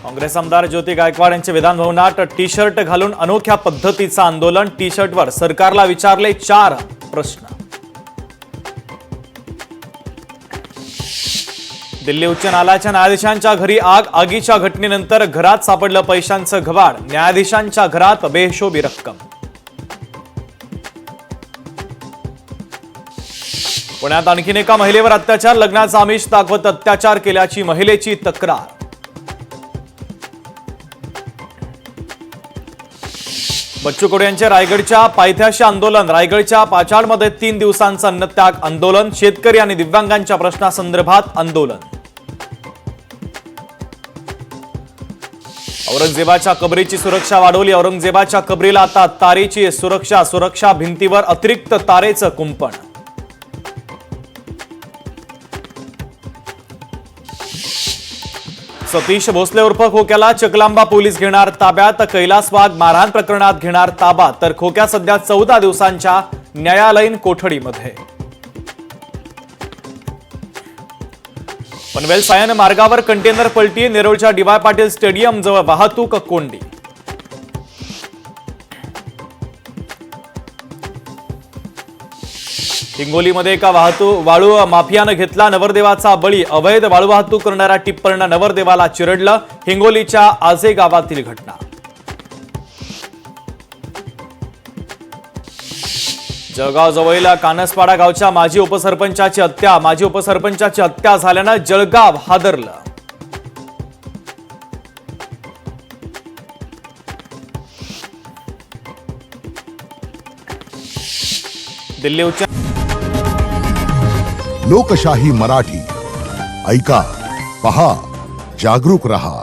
काँग्रेस आमदार ज्योती गायकवाड यांचे विधान भवनात टी शर्ट घालून अनोख्या पद्धतीचं आंदोलन। टी शर्टवर सरकारला विचारले 4 प्रश्न। दिल्ली उच्च न्यायालयाच्या न्यायाधीशांच्या घरी आग। आगीच्या घटनेनंतर घरात सापडलं पैशांचं घबाड। न्यायाधीशांच्या घरात बेहिशोबी रक्कम। पुण्यात आणखीन एका महिलेवर अत्याचार। लग्नाचा आमिष दाखवत अत्याचार केल्याची महिलेची तक्रार। बच्चू कडू यांचे रायगडच्या पायथ्याशी आंदोलन। रायगडच्या पाचाडमध्ये 3 दिवसांचं अन्नत्याग आंदोलन। शेतकरी आणि दिव्यांगांच्या प्रश्नासंदर्भात आंदोलन। औरंगजेबाच्या कबरीची सुरक्षा वाढवली। औरंगजेबाच्या कबरीला आता तारेची सुरक्षा भिंतीवर अतिरिक्त तारेचं कुंपण। सतीश भोसले उर्फ खोक्याला चकलांबा पोलीस घेणार ताब्यात। कैलास वाघ मारहाण प्रकरणात घेणार ताबा, तर खोक्या सध्या 14 दिवसांच्या न्यायालयीन कोठडीमध्ये। पनवेल सायन मार्गावर कंटेनर पलटी। नेरूळच्या डी.वाय. पाटील स्टेडियम जवळ वाहतूक कोंडी। हिंगोलीमध्ये एका वाळू माफियानं घेतला नवरदेवाचा बळी। अवैध वाळू वाहतूक करणाऱ्या टिप्परनं नवरदेवाला चिरडलं। हिंगोलीच्या आजे गावातील घटना। जळगाव जवळील कानसपाडा गावच्या माजी उपसरपंचाची हत्या। माजी उपसरपंचाची हत्या झाल्यानं जळगाव हादरलं। दिल्ली उच्च लोकशाही मराठी ऐका, पहा, जागरूक रहा।